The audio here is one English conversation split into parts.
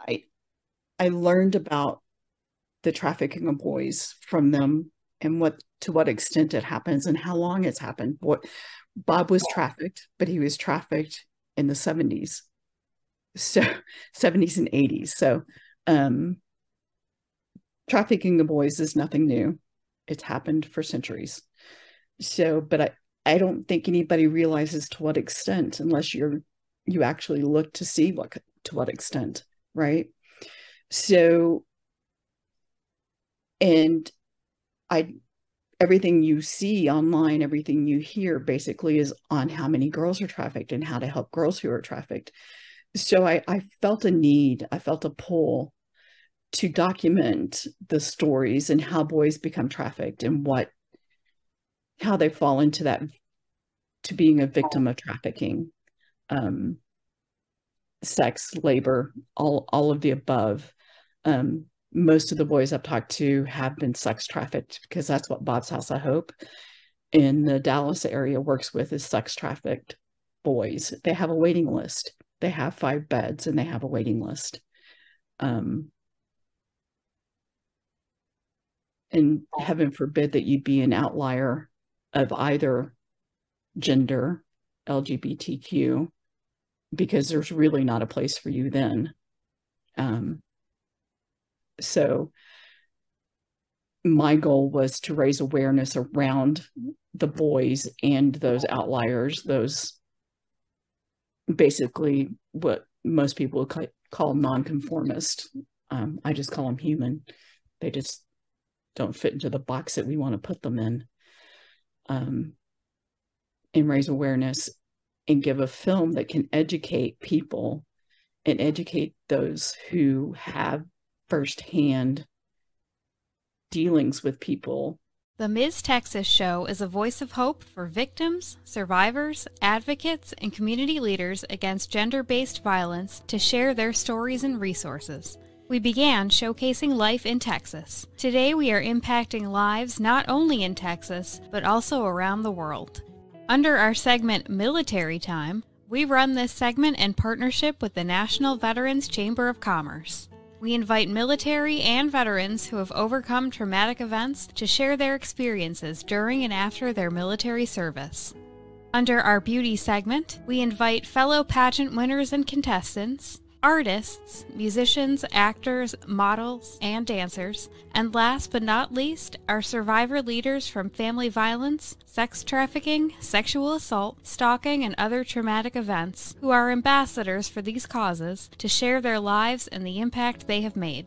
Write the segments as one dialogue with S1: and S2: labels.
S1: I I learned about the trafficking of boys from them and what extent it happens and how long it's happened. Bob was trafficked, but he was trafficked in the 70s. So 70s and 80s. So um trafficking the boys is nothing new. It's happened for centuries. So, but I don't think anybody realizes to what extent unless you actually look to see what to what extent, right? So, and I everything you see online, everything you hear basically is on how many girls are trafficked and how to help girls who are trafficked. So I felt a need, I felt a pull to document the stories and how boys become trafficked and how they fall into that to being a victim of trafficking, um, sex, labor, all of the above. Most of the boys I've talked to have been sex trafficked because that's what Bob's House of Hope in the Dallas area works with is sex trafficked boys. They have a waiting list. They have 5 beds and they have a waiting list. And heaven forbid that you be an outlier of either gender, LGBTQ, because there's really not a place for you then. So my goal was to raise awareness around the boys and those outliers, those basically what most people call nonconformist. I just call them human. They just don't fit into the box that we want to put them in. And raise awareness and give a film that can educate people and educate those who have firsthand dealings with people.
S2: The Ms. Texas Show is a voice of hope for victims, survivors, advocates, and community leaders against gender-based violence to share their stories and resources. We began showcasing life in Texas. Today we are impacting lives not only in Texas, but also around the world. Under our segment Military Time, we run this segment in partnership with the National Veterans Chamber of Commerce. We invite military and veterans who have overcome traumatic events to share their experiences during and after their military service. Under our beauty segment, we invite fellow pageant winners and contestants, artists, musicians, actors, models, and dancers, and last but not least, our survivor leaders from family violence, sex trafficking, sexual assault, stalking, and other traumatic events who are ambassadors for these causes to share their lives and the impact they have made.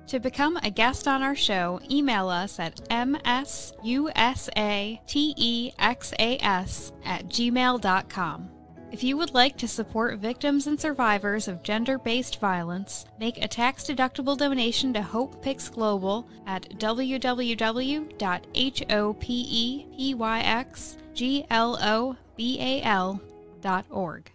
S2: To become a guest on our show, email us at MsUSATexas@gmail.com. If you would like to support victims and survivors of gender-based violence, make a tax-deductible donation to Hope Picks Global at www.hopeyxglobal.org.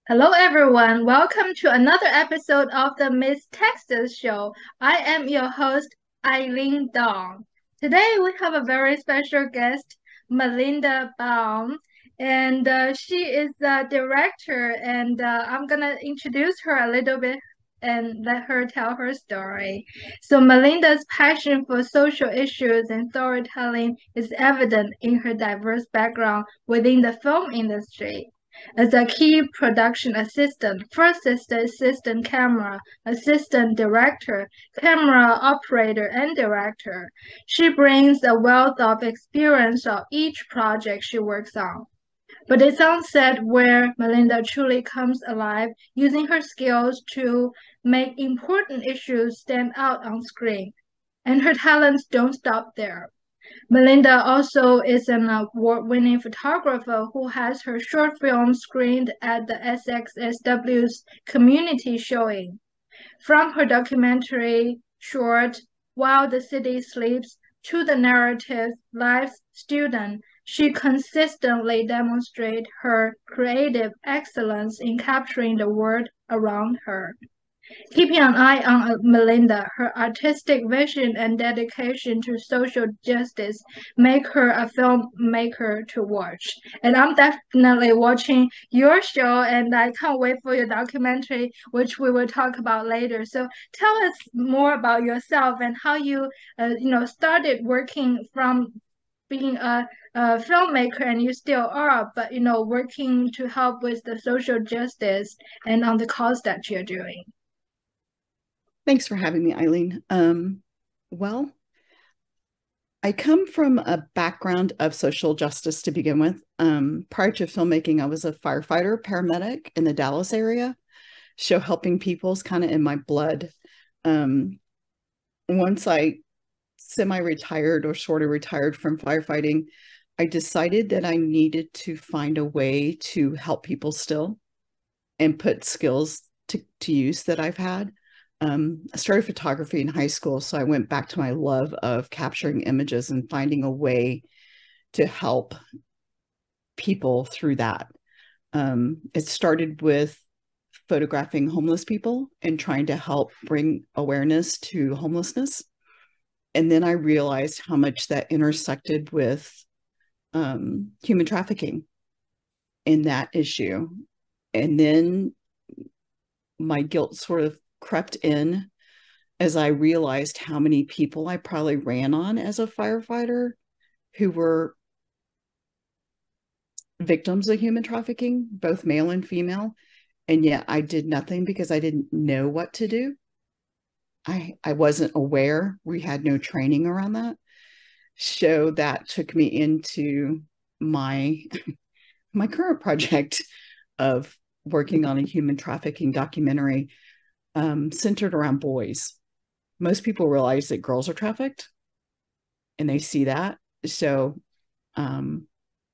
S3: Hello everyone, welcome to another episode of the Ms. Texas Show. I am your host, Malinda Baum. Today we have a very special guest, Malinda Baum. And she is the director, and I'm gonna introduce her a little bit and let her tell her story. So Melinda's passion for social issues and storytelling is evident in her diverse background within the film industry. As a key production assistant, first assistant camera, assistant director, camera operator, and director, she brings a wealth of experience of each project she works on. But it's on set where Malinda truly comes alive, using her skills to make important issues stand out on screen. And her talents don't stop there. Malinda also is an award-winning photographer who has her short film screened at the SXSW's community showing. From her documentary short, While the City Sleeps, to the narrative Life's Student, she consistently demonstrates her creative excellence in capturing the world around her. Keeping an eye on Malinda, her artistic vision and dedication to social justice make her a filmmaker to watch. And I'm definitely watching your show, and I can't wait for your documentary, which we will talk about later. So tell us more about yourself and how you, started working from being a filmmaker, and you still are, but working to help with the social justice and on the cause that you're doing.
S1: Thanks for having me, Eileen. Well, I come from a background of social justice to begin with. Prior to filmmaking, I was a firefighter, paramedic in the Dallas area. So helping people is kind of in my blood. Once I semi-retired or sort of retired from firefighting, I decided that I needed to find a way to help people still and put skills to use that I've had. I started photography in high school, so I went back to my love of capturing images and finding a way to help people through that. It started with photographing homeless people and trying to help bring awareness to homelessness. And then I realized how much that intersected with human trafficking in that issue. And then my guilt sort of crept in as I realized how many people I probably ran on as a firefighter who were victims of human trafficking, both male and female. And yet I did nothing because I didn't know what to do. I wasn't aware. We had no training around that. So that took me into my current project of working on a human trafficking documentary centered around boys. Most people realize that girls are trafficked and they see that. So, and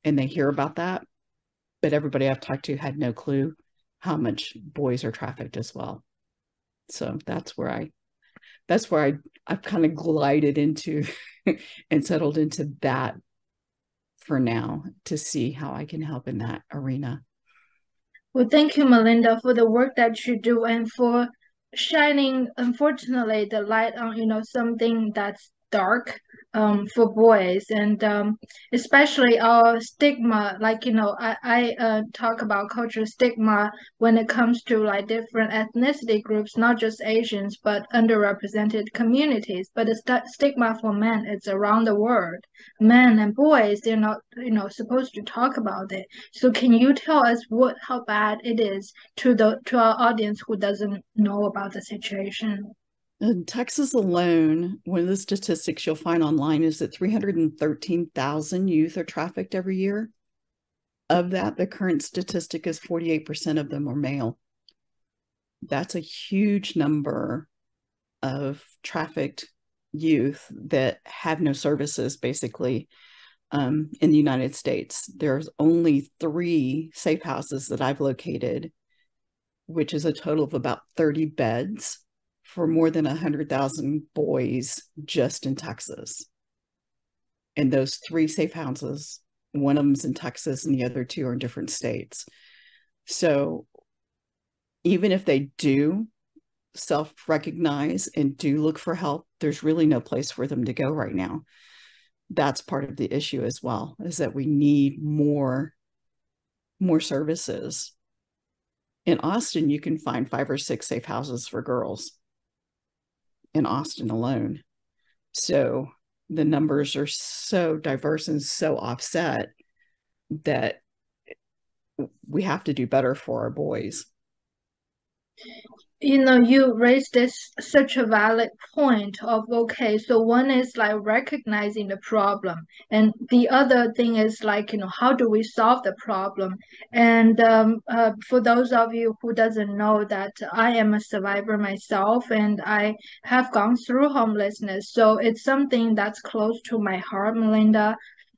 S1: they hear about that, but everybody I've talked to had no clue how much boys are trafficked as well. So that's where I've kind of glided into and settled into that for now to see how I can help in that arena.
S3: Well, thank you, Malinda, for the work that you do and for shining, unfortunately, the light on, something that's dark for boys, and especially our stigma, like, I talk about cultural stigma when it comes to like different ethnicity groups, not just Asians, but underrepresented communities. But the stigma for men, it's around the world. Men and boys, they're not, supposed to talk about it. So can you tell us how bad it is to our audience who doesn't know about the situation?
S1: In Texas alone, one of the statistics you'll find online is that 313,000 youth are trafficked every year. Of that, the current statistic is 48% of them are male. That's a huge number of trafficked youth that have no services, basically, in the United States. There's only 3 safe houses that I've located, which is a total of about 30 beds for more than 100,000 boys just in Texas. And those 3 safe houses, one of them's in Texas and the other 2 are in different states. So even if they do self-recognize and do look for help, there's really no place for them to go right now. That's part of the issue as well, is that we need more services. In Austin, you can find 5 or 6 safe houses for girls in Austin alone. So the numbers are so diverse and so offset that we have to do better for our boys.
S3: You raised such a valid point of, okay, so one is like recognizing the problem, and the other thing is like, how do we solve the problem? And for those of you who doesn't know, that I am a survivor myself, and I have gone through homelessness, so it's something that's close to my heart, Malinda.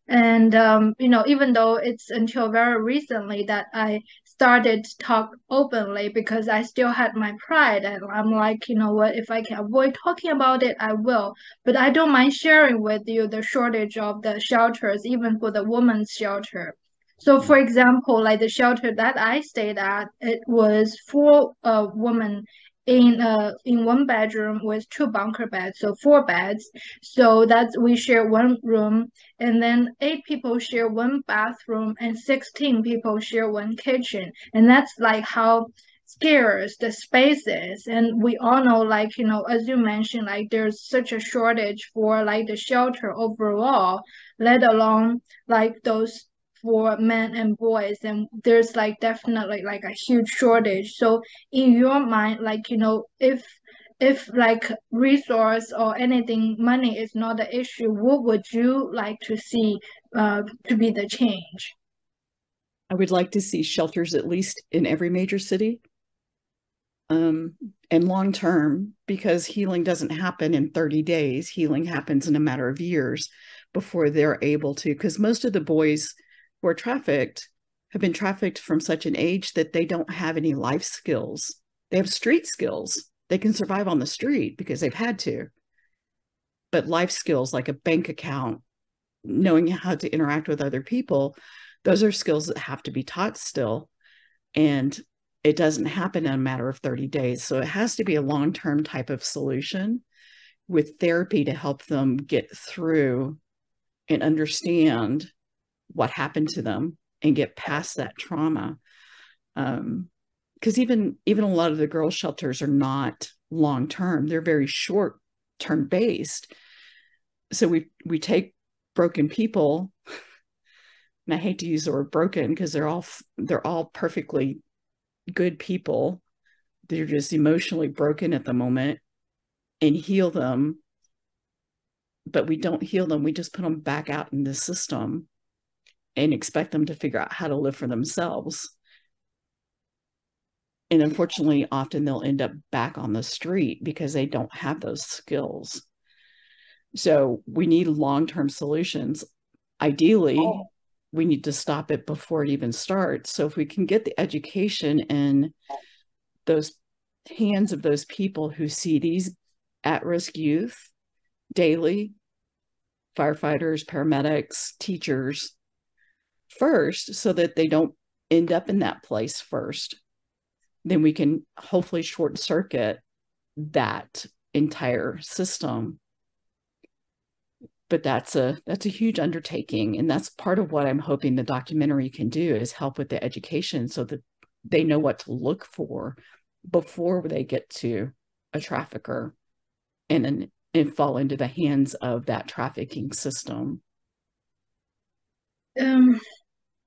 S3: And even though it's until very recently that I started to talk openly, because I still had my pride, and I'm like, you know what, if I can avoid talking about it, I will. But I don't mind sharing with you the shortage of the shelters, even for the women's shelter. So, for example, like the shelter that I stayed at, it was four women in one bedroom with two bunker beds, so four beds. So that's we share one room, and then 8 people share one bathroom, and 16 people share one kitchen, and that's like how scarce the space is. And we all know, like, as you mentioned, like there's such a shortage for like the shelter overall, let alone like those for men and boys, and there's like definitely like a huge shortage. So in your mind, like, if like resource or anything, money is not the issue, what would you like to see to be the change?
S1: I would like to see shelters at least in every major city. And long term, because healing doesn't happen in 30 days, healing happens in a matter of years before they're able to, because most of the boys who are trafficked have been trafficked from such an age that they don't have any life skills. They have street skills. They can survive on the street because they've had to. But life skills like a bank account, knowing how to interact with other people, those are skills that have to be taught still. And it doesn't happen in a matter of 30 days. So it has to be a long-term type of solution with therapy to help them get through and understand what happened to them and get past that trauma. Because even a lot of the girls' shelters are not long-term. They're very short-term based. So we take broken people, and I hate to use the word broken because they're all perfectly good people. They're just emotionally broken at the moment, and heal them. But we don't heal them. We just put them back out in the system and expect them to figure out how to live for themselves. And unfortunately, often they'll end up back on the street because they don't have those skills. So we need long-term solutions. Ideally, we need to stop it before it even starts. So if we can get the education in those hands of those people who see these at-risk youth daily, firefighters, paramedics, teachers first, so that they don't end up in that place first, then we can hopefully short circuit that entire system. But that's a huge undertaking, and that's part of what I'm hoping the documentary can do, is help with the education so that they know what to look for before they get to a trafficker and fall into the hands of that trafficking system.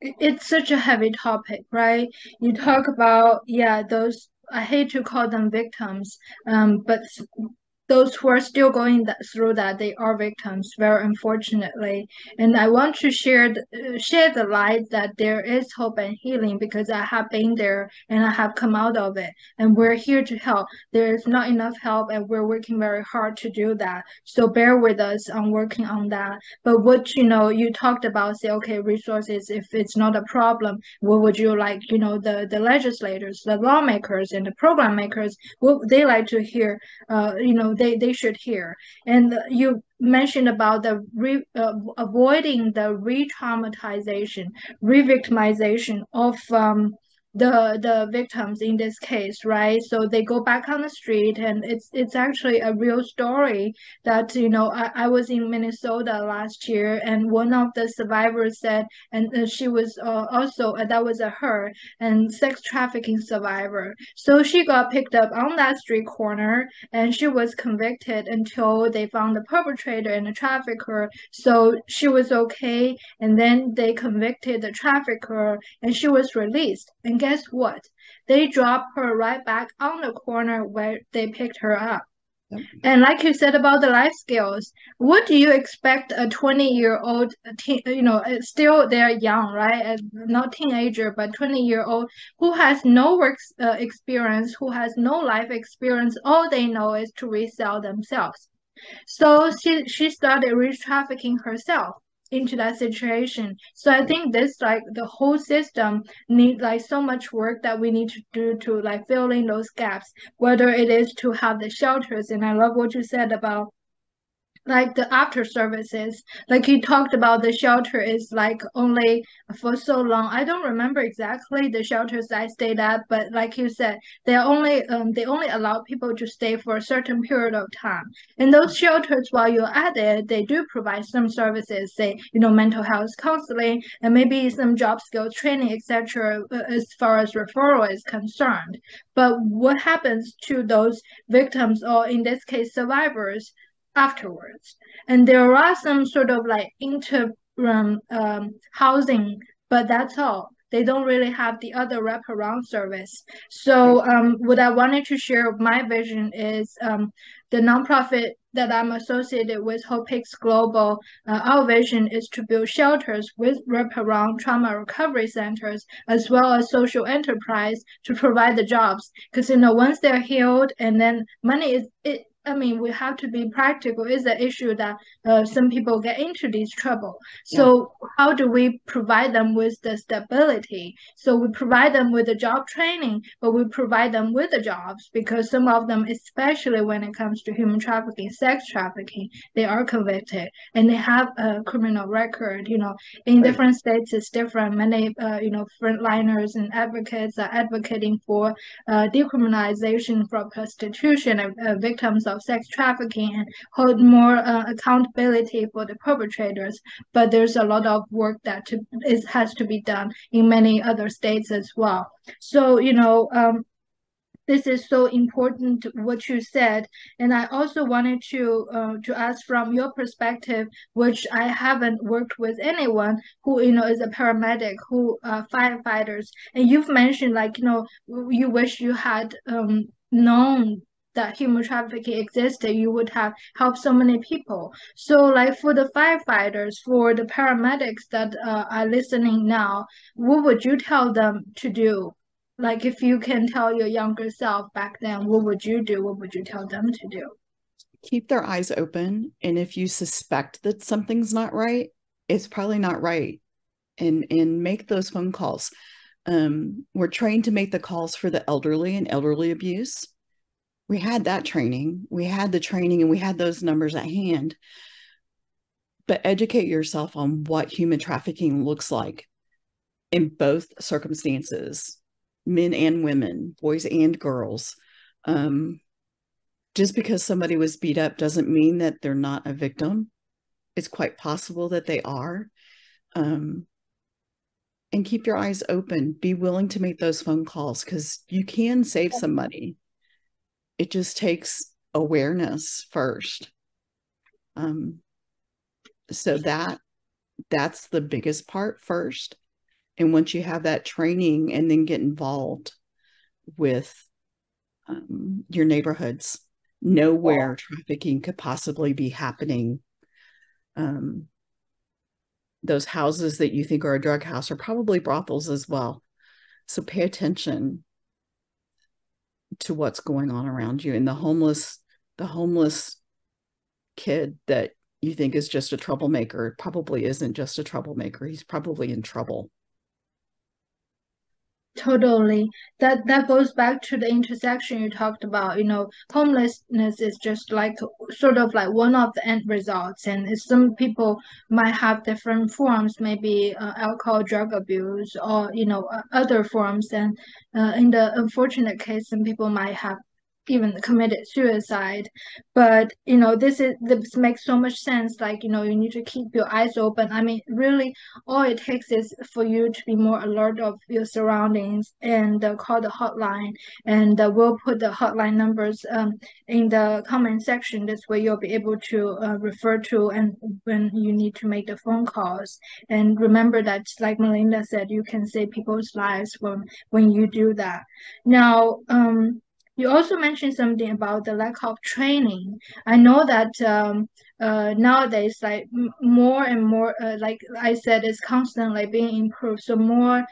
S3: It's such a heavy topic, right? You talk about, yeah, those, I hate to call them victims, but those who are still going through that, they are victims, very unfortunately. And I want to share the light that there is hope and healing, because I have been there and I have come out of it, and we're here to help. There is not enough help, and we're working very hard to do that. So bear with us on working on that. But what you talked about, say, okay, resources, if it's not a problem, what would you like, the legislators, the lawmakers, and the program makers, what they like to hear, they should hear. And you mentioned about the avoiding the re-traumatization, re-victimization of the victims in this case, right? So they go back on the street, and it's actually a real story that I was in Minnesota last year, and one of the survivors said, and she was also that was her, and sex trafficking survivor. So she got picked up on that street corner, and she was convicted until they found the perpetrator and the trafficker. So she was okay, and then they convicted the trafficker, and she was released. And guess what? They dropped her right back on the corner where they picked her up. Yep. And like you said about the life skills, what do you expect a 20-year-old, still they're young, right? Not teenager, but 20-year-old who has no work experience, who has no life experience. All they know is to resell themselves. So she started re-trafficking herself into that situation. So I think this, like, the whole system need like so much work that we need to do to like fill in those gaps, whether it is to have the shelters. And I love what you said about like the after services. Like you talked about, the shelter is like only for so long. I don't remember exactly the shelters I stayed at, but like you said, they only allow people to stay for a certain period of time. In those shelters, while you're at it, they do provide some services, say, mental health counseling and maybe some job skills training, etc., as far as referral is concerned. But what happens to those victims, or in this case survivors, afterwards? And there are some sort of like interim housing, but that's all. They don't really have the other wraparound service. So what I wanted to share of my vision is the nonprofit that I'm associated with, HopeX Global. Our vision is to build shelters with wraparound trauma recovery centers, as well as social enterprise to provide the jobs. Because once they're healed, and then money is it. I mean, we have to be practical. It's an issue that some people get into this trouble. So how do we provide them with the stability? So we provide them with the job training, but we provide them with the jobs, because some of them, especially when it comes to human trafficking, sex trafficking, they are convicted and they have a criminal record. In different states, it's different. Many, frontliners and advocates are advocating for decriminalization for prostitution and victims of sex trafficking, and hold more accountability for the perpetrators. But there's a lot of work that has to be done in many other states as well. So, this is so important what you said, and I also wanted to ask from your perspective, which I haven't worked with anyone who is a paramedic, who firefighters, and you've mentioned, like, you wish you had known that human trafficking existed, you would have helped so many people. So, like, for the firefighters, for the paramedics that are listening now, what would you tell them to do? Like, if you can tell your younger self back then, what would you do? What would you tell them to do?
S1: Keep their eyes open. And if you suspect that something's not right, it's probably not right. And make those phone calls. We're trained to make the calls for the elderly and elderly abuse. We had that training. We had the training and we had those numbers at hand. But educate yourself on what human trafficking looks like in both circumstances. Men and women, boys and girls. Just because somebody was beat up doesn't mean that they're not a victim. It's quite possible that they are. And keep your eyes open. Be willing to make those phone calls, because you can save some money. It just takes awareness first. So that's the biggest part first. And once you have that training, and then get involved with your neighborhoods, know where trafficking could possibly be happening. Those houses that you think are a drug house are probably brothels as well. So pay attention to what's going on around you. And the homeless kid that you think is just a troublemaker probably isn't just a troublemaker. He's probably in trouble.
S3: Totally. That goes back to the intersection you talked about. Homelessness is just like sort of like one of the end results, and some people might have different forms, maybe alcohol, drug abuse, or other forms. And in the unfortunate case, some people might have even committed suicide. But this makes so much sense. Like, you need to keep your eyes open. I mean, really, all it takes is for you to be more alert of your surroundings, and call the hotline. And we'll put the hotline numbers in the comment section. This way you'll be able to refer to, and when you need to make the phone calls. And remember that, like Malinda said, you can save people's lives when you do that. Now, you also mentioned something about the lack of training. I know that nowadays, like more and more, like I said, it's constantly being improved. So more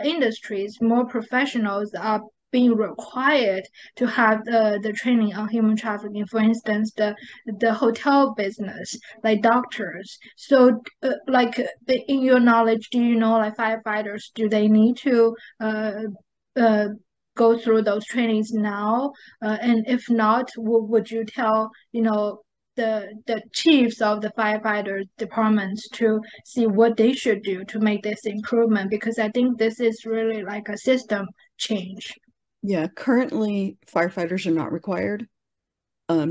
S3: industries, more professionals are being required to have the training on human trafficking. For instance, the hotel business, like doctors. So, in your knowledge, do you know, like, firefighters, do they need to uh, go through those trainings now? And if not, would you tell, the chiefs of the firefighter departments to see what they should do to make this improvement, because I think this is really like a system change.
S1: Yeah, currently firefighters are not required.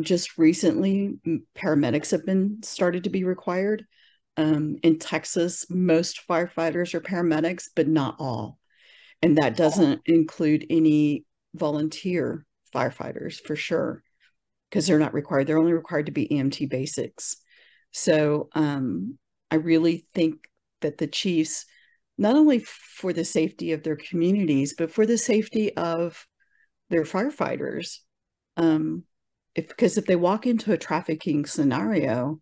S1: Just recently, paramedics have been started to be required. In Texas, most firefighters are paramedics, but not all. And that doesn't include any volunteer firefighters for sure, because they're not required. They're only required to be EMT basics. So I really think that the chiefs, not only for the safety of their communities, but for the safety of their firefighters, because if they walk into a trafficking scenario,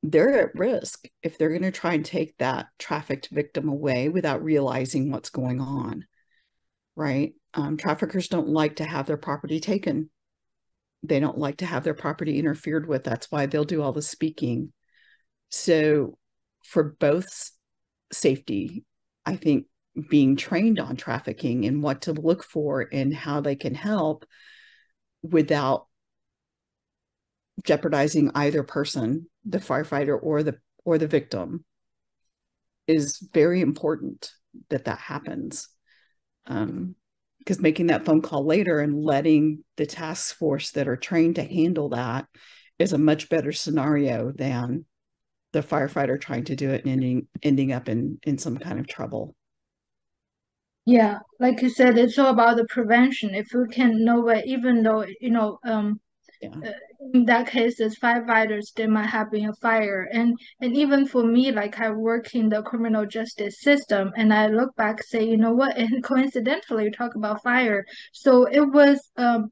S1: they're at risk if they're going to try and take that trafficked victim away without realizing what's going on, right? Traffickers don't like to have their property taken. They don't like to have their property interfered with. That's why they'll do all the speaking. So for both safety, I think being trained on trafficking and what to look for and how they can help without jeopardizing either person, the firefighter or the victim, is very important that happens. Because making that phone call later and letting the task force that are trained to handle that is a much better scenario than the firefighter trying to do it and ending up in some kind of trouble.
S3: Yeah, like you said, it's all about the prevention. If we can know it, even though,
S1: Yeah.
S3: in that case, as firefighters, there might have been a fire. And even for me, like I work in the criminal justice system, and I look back, say, you know what, and coincidentally, you talk about fire. So it was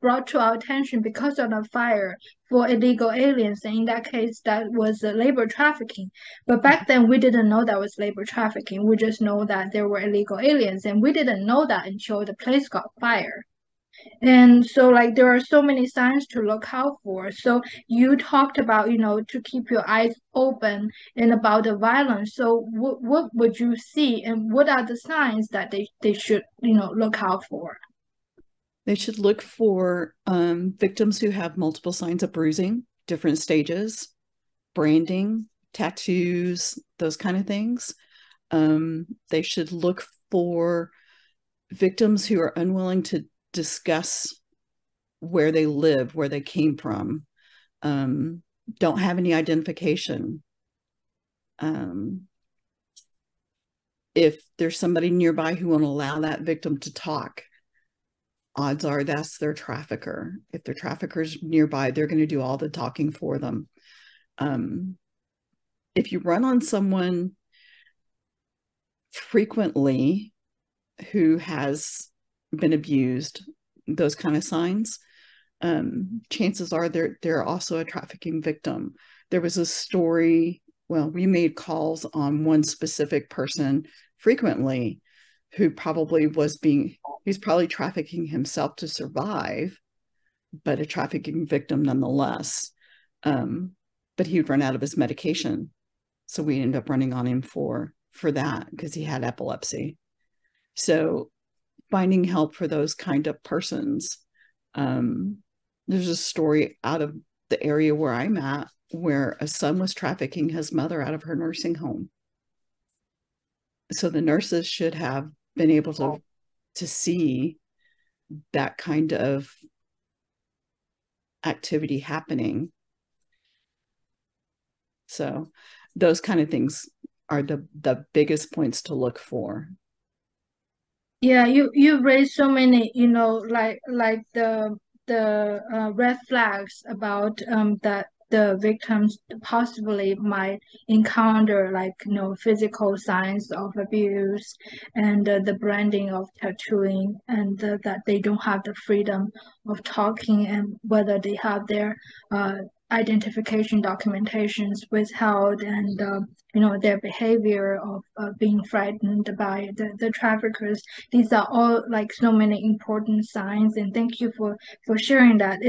S3: brought to our attention because of the fire for illegal aliens. And in that case, that was labor trafficking. But back then, we didn't know that was labor trafficking. We just know that there were illegal aliens, and we didn't know that until the place got fire. And so, like, there are so many signs to look out for. So, you talked about, to keep your eyes open and about the violence. So, what would you see, and what are the signs that they should, look out for?
S1: They should look for victims who have multiple signs of bruising, different stages, branding, tattoos, those kind of things. They should look for victims who are unwilling to discuss where they live, where they came from, don't have any identification. If there's somebody nearby who won't allow that victim to talk, odds are that's their trafficker. If their trafficker's nearby, they're going to do all the talking for them. If you run on someone frequently who has been abused, those kind of signs, chances are they're also a trafficking victim. There was a story, well, we made calls on one specific person frequently who probably he's probably trafficking himself to survive, but a trafficking victim nonetheless. But he would run out of his medication. So we ended up running on him for that because he had epilepsy. So finding help for those kind of persons. There's a story out of the area where I'm at where a son was trafficking his mother out of her nursing home. So the nurses should have been able to see that kind of activity happening. So those kind of things are the biggest points to look for.
S3: Yeah, you raised so many, like the red flags about that the victims possibly might encounter, like, physical signs of abuse, and the branding of tattooing, and that they don't have the freedom of talking, and whether they have their identification documentations withheld, and their behavior of being frightened by the traffickers. These are all like so many important signs, and thank you for sharing that.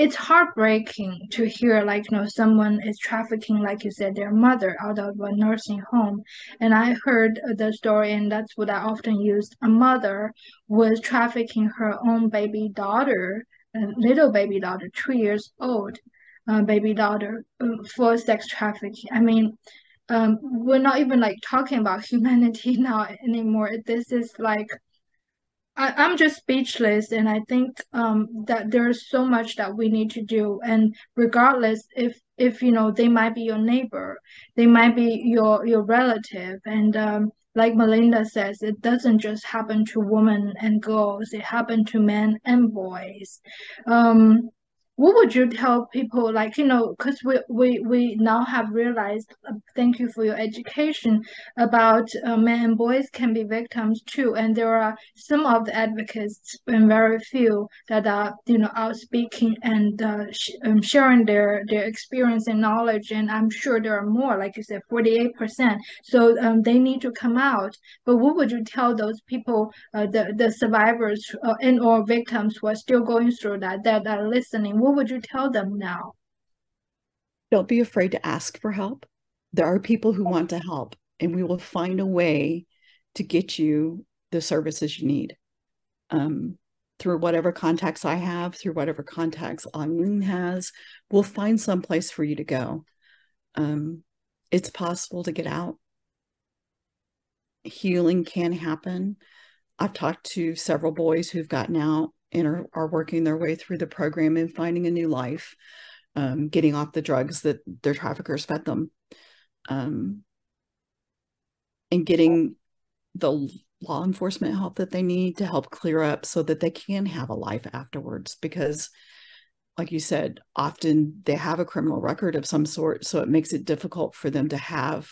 S3: It's heartbreaking to hear, like, someone is trafficking, like you said, their mother out of a nursing home. And I heard the story, and that's what I often used. A mother was trafficking her own baby daughter, a little baby daughter, 2 years old, baby daughter for sex trafficking. I mean, we're not even like talking about humanity now anymore. This is like I'm just speechless, and I think that there's so much that we need to do. And regardless, if you know they might be your neighbor, they might be your relative, and like Malinda says, it doesn't just happen to women and girls; it happens to men and boys. Um, what would you tell people, like, you know, because we now have realized, thank you for your education, about men and boys can be victims too, and there are some of the advocates and very few that are, you know, out speaking and sharing their experience and knowledge, and I'm sure there are more, like you said, 48%. So they need to come out. But what would you tell those people, the survivors and or victims who are still going through that are listening? What would you tell them now?
S1: Don't be afraid to ask for help. There are people who want to help, and we will find a way to get you the services you need. Through whatever contacts I have, through whatever contacts Eileen has, we'll find some place for you to go. It's possible to get out. Healing can happen. I've talked to several boys who've gotten out and are working their way through the program and finding a new life, getting off the drugs that their traffickers fed them, and getting the law enforcement help that they need to help clear up so that they can have a life afterwards. Because, like you said, often they have a criminal record of some sort, so it makes it difficult for them to have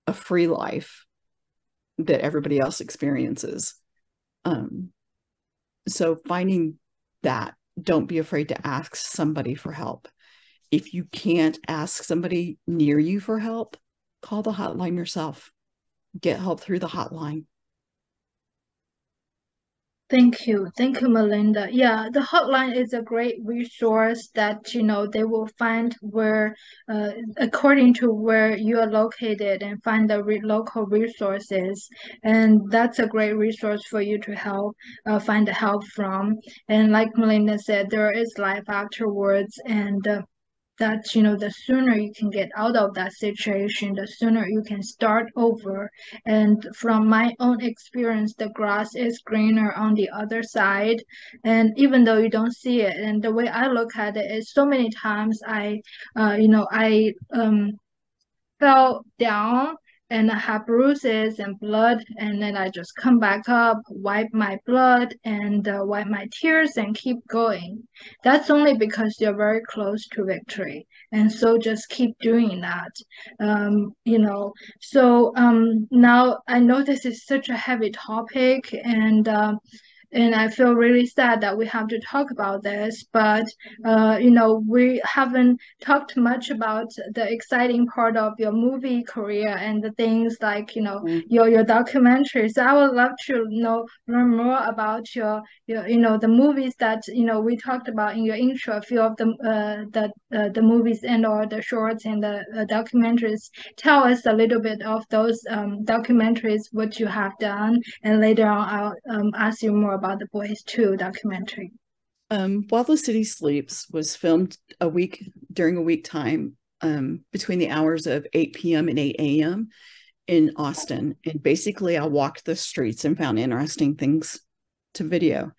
S1: a free life that everybody else experiences. So finding that, don't be afraid to ask somebody for help. If you can't ask somebody near you for help, call the hotline yourself. Get help through the hotline.
S3: Thank you. Thank you, Melinda. Yeah, the hotline is a great resource that, you know, they will find where, according to where you are located, and find the local resources. And that's a great resource for you to help, find the help from. And like Melinda said, there is life afterwards. And that, you know, the sooner you can get out of that situation, the sooner you can start over. And from my own experience, the grass is greener on the other side. And even though you don't see it, and the way I look at it is, so many times I fell down and I have bruises and blood, and then I just come back up, wipe my blood and wipe my tears and keep going. That's only because you're very close to victory, and so just keep doing that. You know, so now I know this is such a heavy topic, and I feel really sad that we have to talk about this, but you know, we haven't talked much about the exciting part of your movie career and the things like, you know, your documentaries. So I would love to learn more about your you know, the movies that, you know, we talked about in your intro, a few of the movies and or the shorts and the documentaries. Tell us a little bit of those documentaries, what you have done, and later on I'll ask you more about the Boys 2 documentary.
S1: While the City Sleeps was filmed during a week time, between the hours of 8 p.m. and 8 a.m. in Austin. And basically I walked the streets and found interesting things to video.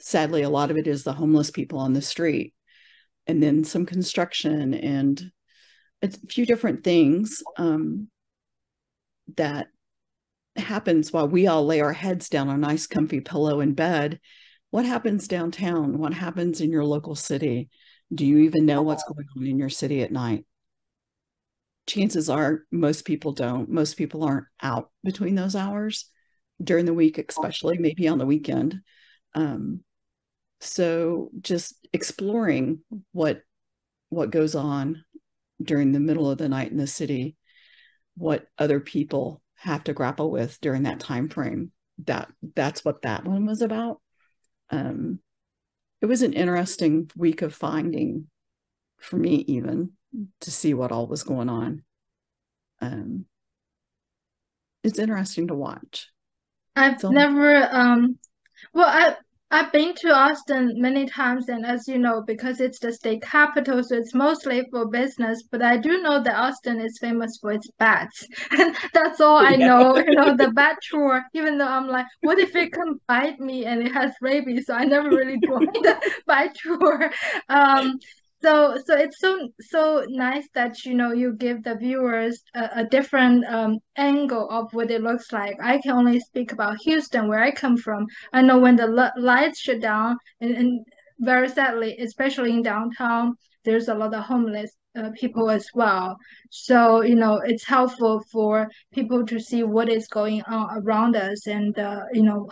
S1: Sadly, a lot of it is the homeless people on the street, and then some construction and a few different things that happens while we all lay our heads down on a nice comfy pillow in bed. What happens downtown? What happens in your local city? Do you even know what's going on in your city at night? Chances are most people don't. Most people aren't out between those hours during the week, especially maybe on the weekend. So just exploring what goes on during the middle of the night in the city, what other people have to grapple with during that time frame. That's what that one was about. It was an interesting week of finding for me, even to see what all was going on. It's interesting to watch.
S3: I've never well I've been to Austin many times, and as you know, because it's the state capital, so it's mostly for business. But I do know that Austin is famous for its bats, and that's all I
S1: Yeah.
S3: know. The bat tour. Even though I'm like, what if it can bite me and it has rabies? So I never really joined the bat tour. Um, so it's so nice that you give the viewers a different angle of what it looks like. I can only speak about Houston, where I come from. I know when the lights shut down, and very sadly, especially in downtown, there's a lot of homeless people as well. So, it's helpful for people to see what is going on around us and,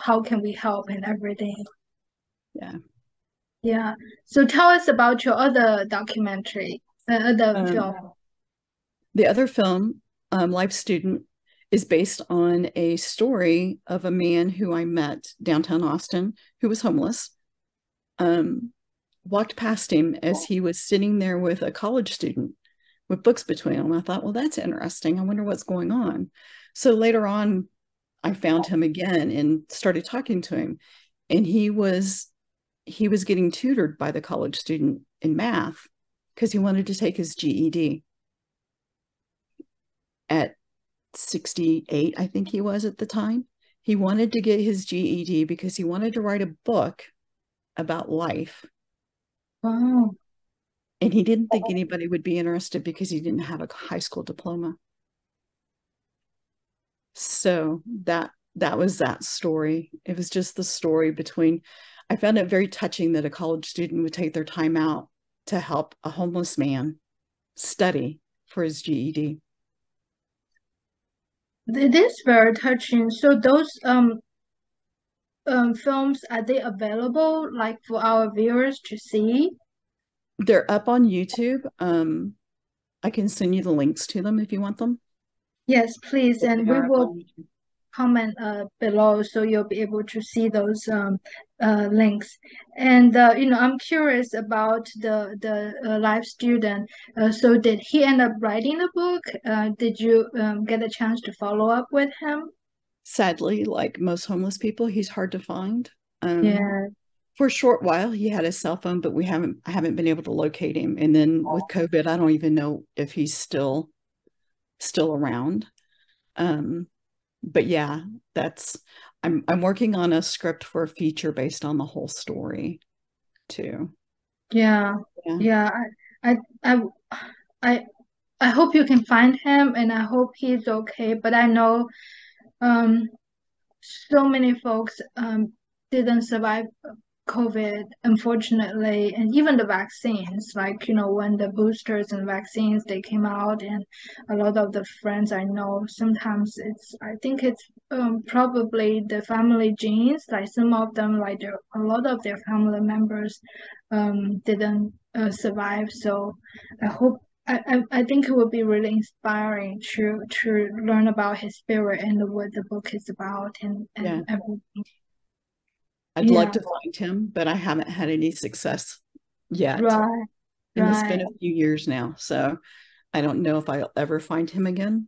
S3: how can we help and everything.
S1: Yeah.
S3: Yeah. So tell us about your other documentary, other film.
S1: The other film, Life Student, is based on a story of a man who I met downtown Austin who was homeless. Walked past him as he was sitting there with a college student with books between them. I thought, well, that's interesting. I wonder what's going on. So later on, I found him again and started talking to him. And he was getting tutored by the college student in math because he wanted to take his GED at 68, I think he was at the time. He wanted to get his GED because he wanted to write a book about life.
S3: Wow.
S1: And he didn't think anybody would be interested because he didn't have a high school diploma. So that was that story. It was just the story between, I found it very touching that a college student would take their time out to help a homeless man study for his GED.
S3: It is very touching. So those films, are they available like for our viewers to see?
S1: They're up on YouTube. I can send you the links to them if you want them.
S3: Yes, please,
S1: But
S3: and
S1: they
S3: we
S1: are up
S3: will
S1: on YouTube.
S3: comment below so you'll be able to see those links. And I'm curious about the life student. So did he end up writing the book? Did you get a chance to follow up with him?
S1: Sadly, like most homeless people, he's hard to find.
S3: Yeah.
S1: For a short while, he had a cell phone, but I haven't been able to locate him. And then with COVID, I don't even know if he's still around. But yeah, I'm working on a script for a feature based on the whole story too.
S3: Yeah.
S1: Yeah.
S3: Yeah. I I I I hope you can find him, and I hope he's okay. But I know um so many folks didn't survive COVID, unfortunately, and even the vaccines, like, when the boosters and vaccines they came out, and a lot of the friends I know, sometimes I think it's probably the family genes, like some of them, like a lot of their family members didn't survive. So I hope. I think it would be really inspiring to learn about his spirit and what the book is about and
S1: Yeah.
S3: everything.
S1: I'd love
S3: Yeah,
S1: to find him, but I haven't had any success yet.
S3: right,
S1: And it's been
S3: right.
S1: a few years now. So I don't know if I'll ever find him again.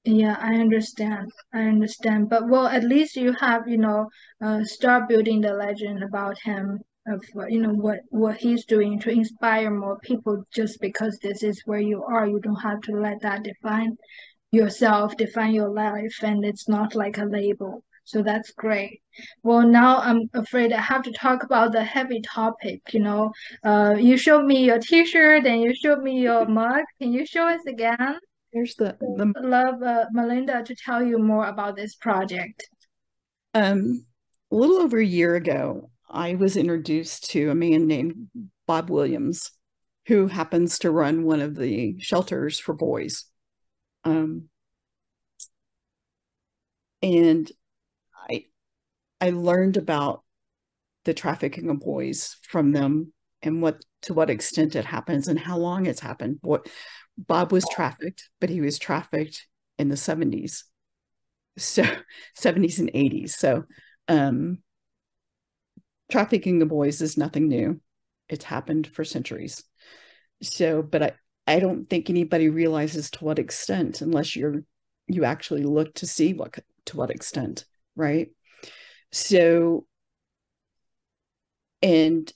S3: Yeah, I understand. I understand. But well, at least you have, start building the legend about him of what he's doing to inspire more people just because this is where you are. You don't have to let that define yourself, define your life, and it's not like a label. So that's great. Well, now I'm afraid I have to talk about the heavy topic. You showed me your t-shirt and you showed me your mug. Can you show us again?
S1: There's the
S3: Love Malinda to tell you more about this project.
S1: a little over a year ago, I was introduced to a man named Bob Williams, who happens to run one of the shelters for boys. And I I learned about the trafficking of boys from them and to what extent it happens and how long it's happened. Bob was trafficked, but he was trafficked in the 70s. So 70s and 80s. So trafficking of boys is nothing new. It's happened for centuries. So, but I don't think anybody realizes to what extent unless you actually look to see to what extent, right? So And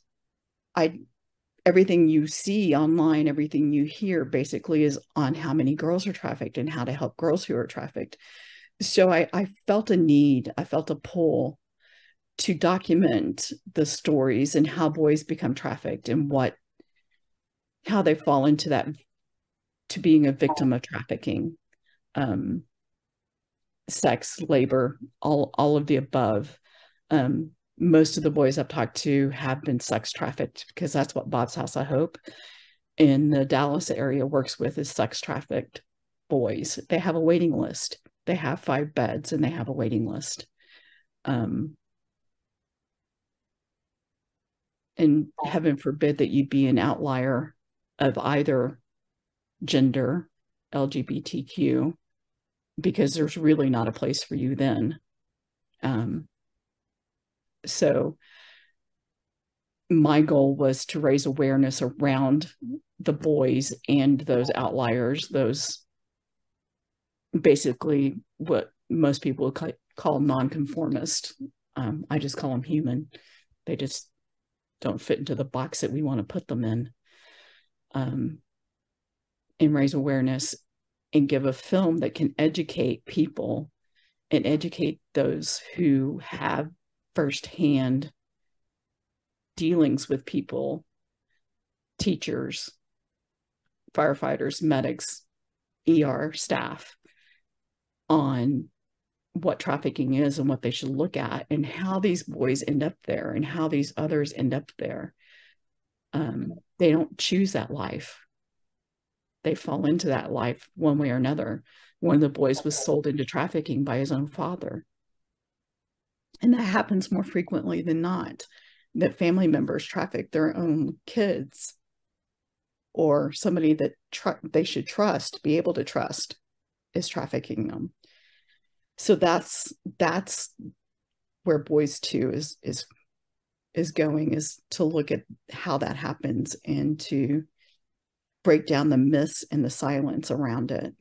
S1: everything you see online, everything you hear basically is on how many girls are trafficked and how to help girls who are trafficked. So I felt a need, I felt a pull to document the stories and how boys become trafficked and how they fall into that, to being a victim of trafficking, sex, labor, all of the above. Most of the boys I've talked to have been sex trafficked, because that's what Bob's House of Hope in the Dallas area works with, is sex trafficked boys. They have a waiting list. They have 5 beds and they have a waiting list. And heaven forbid that you be an outlier of either gender, LGBTQ, because there's really not a place for you then. So my goal was to raise awareness around the boys and those outliers, those basically what most people call nonconformist. I just call them human. They just don't fit into the box that we want to put them in. And raise awareness and give a film that can educate people and educate those who have firsthand dealings with people, teachers, firefighters, medics, ER staff, on what trafficking is and what they should look at and how these boys end up there and how these others end up there. They don't choose that life. They fall into that life one way or another. One of the boys was sold into trafficking by his own father. And that happens more frequently than not, that family members traffic their own kids, or somebody that they should trust, be able to trust, is trafficking them. So that's where Boys 2 is going, is to look at how that happens and to break down the myths and the silence around it.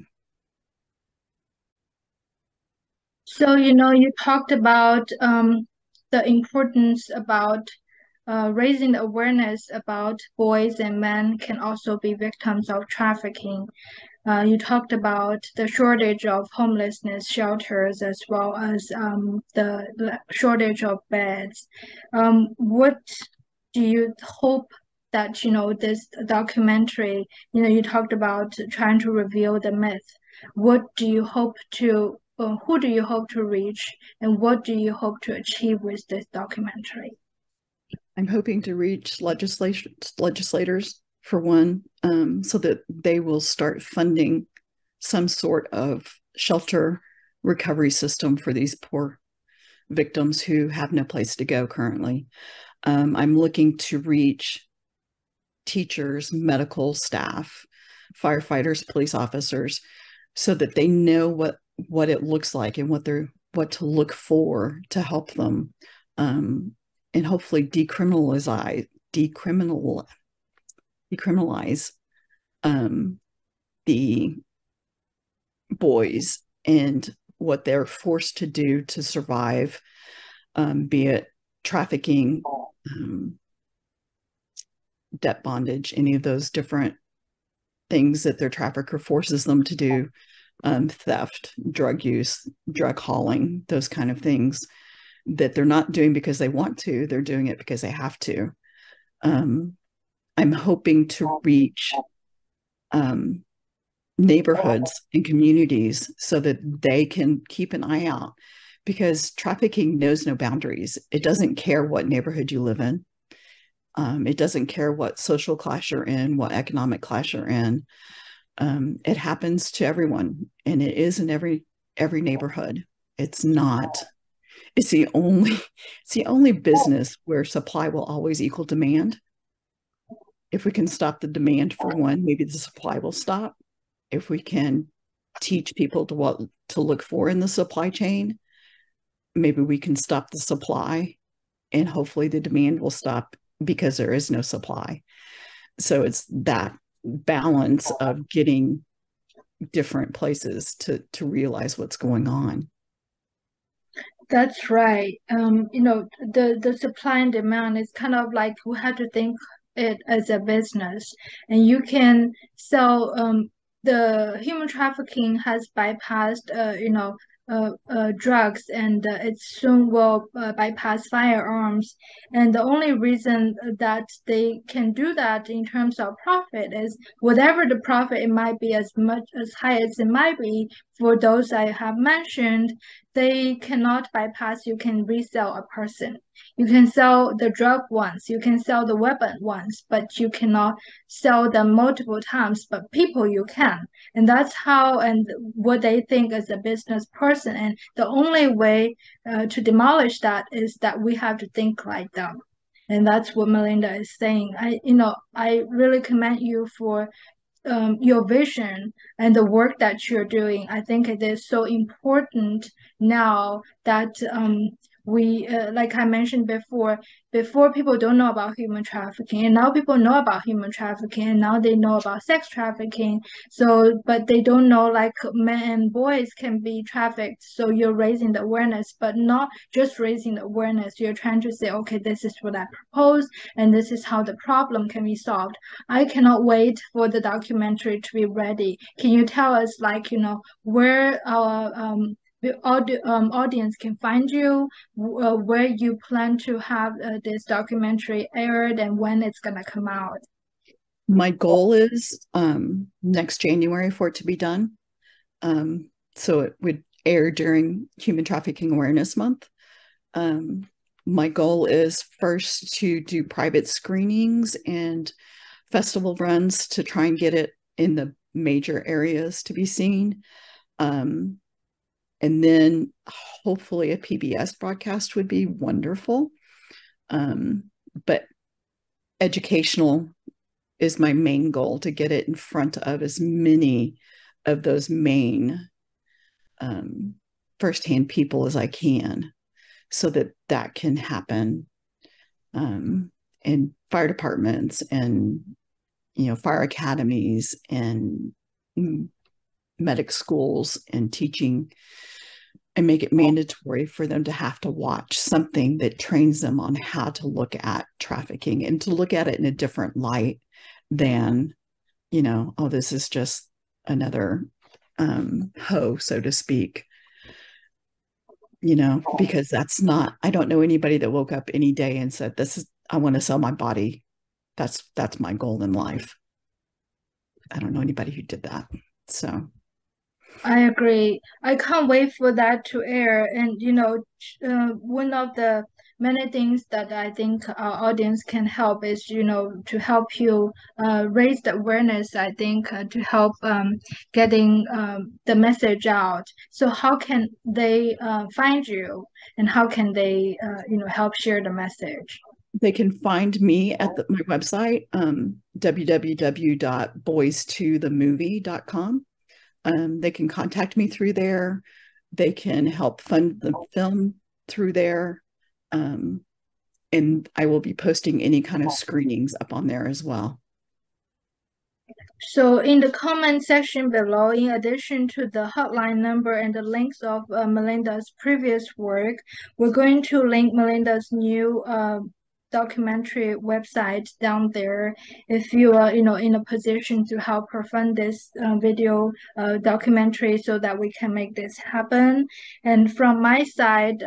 S3: So, you talked about the importance about raising the awareness about boys and men can also be victims of trafficking. You talked about the shortage of homelessness shelters as well as the shortage of beds. What do you hope that, this documentary, you talked about trying to reveal the myth. What do you hope to who do you hope to reach, and what do you hope to achieve with this documentary?
S1: I'm hoping to reach legislators, for one, so that they will start funding some sort of shelter recovery system for these poor victims who have no place to go currently. I'm looking to reach teachers, medical staff, firefighters, police officers, so that they know what it looks like and what to look for to help them, and hopefully decriminalize the boys and what they're forced to do to survive, be it trafficking, debt bondage, any of those different things that their trafficker forces them to do, theft, drug use, drug hauling, those kind of things that they're not doing because they want to, they're doing it because they have to. I'm hoping to reach neighborhoods and communities so that they can keep an eye out, because trafficking knows no boundaries. It doesn't care what neighborhood you live in. It doesn't care what social class you're in, what economic class you're in. It happens to everyone, and it is in every neighborhood. It's the only business where supply will always equal demand. If we can stop the demand for one, maybe the supply will stop. If we can teach people what to look for in the supply chain, maybe we can stop the supply, and hopefully the demand will stop because there is no supply. So it's that balance of getting different places to realize what's going on.
S3: That's right. The supply and demand is kind of like we have to think it as a business, and you can sell. The human trafficking has bypassed, drugs, and it soon will bypass firearms. And the only reason that they can do that in terms of profit is whatever the profit it might be, as much as high as it might be for those I have mentioned, they cannot bypass. You can resell a person. You can sell the drug once, you can sell the weapon once, but you cannot sell them multiple times. But people you can. And that's how and what they think as a business person. And the only way to demolish that is that we have to think like them. And that's what Malinda is saying. I really commend you for your vision and the work that you're doing. I think it is so important now that we, like I mentioned before people don't know about human trafficking, and now people know about human trafficking, and now they know about sex trafficking. So, but they don't know like men and boys can be trafficked. So you're raising the awareness, but not just raising the awareness. You're trying to say, okay, this is what I propose, and this is how the problem can be solved. I cannot wait for the documentary to be ready. Can you tell us, like, where our audience can find you, where you plan to have this documentary aired, and when it's gonna come out?
S1: My goal is next January for it to be done. So it would air during Human Trafficking Awareness Month. My goal is first to do private screenings and festival runs to try and get it in the major areas to be seen. And then hopefully a PBS broadcast would be wonderful. But educational is my main goal, to get it in front of as many of those main firsthand people as I can, so that that can happen in fire departments and fire academies and medic schools, and teaching, and make it mandatory for them to have to watch something that trains them on how to look at trafficking, and to look at it in a different light than, oh, this is just another hoe, so to speak. Because that's not, I don't know anybody that woke up any day and said, I want to sell my body. That's my goal in life. I don't know anybody who did that. So
S3: I agree. I can't wait for that to air. And one of the many things that I think our audience can help is, to help you raise the awareness. I think to help getting the message out. So how can they find you, and how can they, help share the message?
S1: they can find me at my website, www.boys2themovie.com. They can contact me through there. They can help fund the film through there. And I will be posting any kind of screenings up on there as well.
S3: So in the comment section below, in addition to the hotline number and the links of Malinda's previous work, we're going to link Malinda's new documentary website down there. If you are in a position to help her fund this video documentary, so that we can make this happen. And from my side,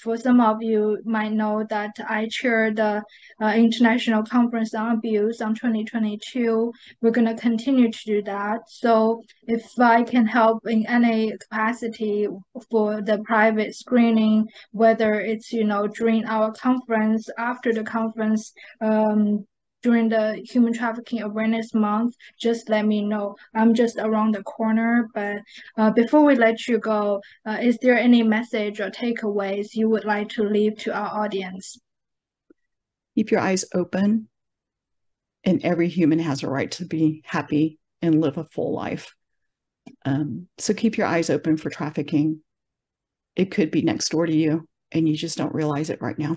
S3: for some of you might know that I chair the International Conference on Abuse on 2022. We're going to continue to do that. So if I can help in any capacity for the private screening, whether it's during our conference, after the conference, during the Human Trafficking Awareness Month, just let me know. I'm just around the corner. But before we let you go, is there any message or takeaways you would like to leave to our audience?
S1: Keep your eyes open, and every human has a right to be happy and live a full life. So keep your eyes open for trafficking. It could be next door to you, and you just don't realize it right now.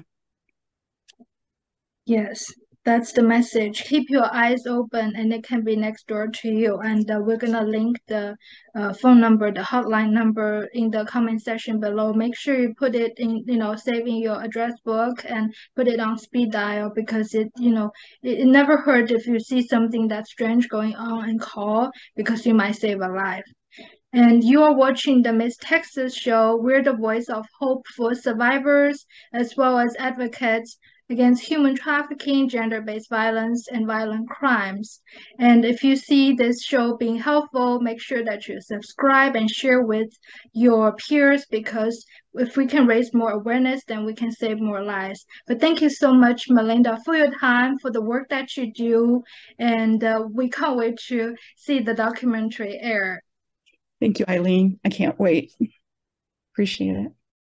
S3: Yes, That's the message. Keep your eyes open, and it can be next door to you. And we're gonna link the phone number, the hotline number in the comment section below. Make sure you put it in, save in your address book and put it on speed dial because it never hurts if you see something that's strange going on and call because you might save a life. And you are watching the Miss Texas show. We're the voice of hope for survivors as well as advocates against human trafficking, gender-based violence, and violent crimes. And if you see this show being helpful, make sure that you subscribe and share with your peers because if we can raise more awareness, then we can save more lives. But thank you so much, Malinda, for your time, for the work that you do. And we can't wait to see the documentary air.
S1: Thank you, Eileen. I can't wait. Appreciate it.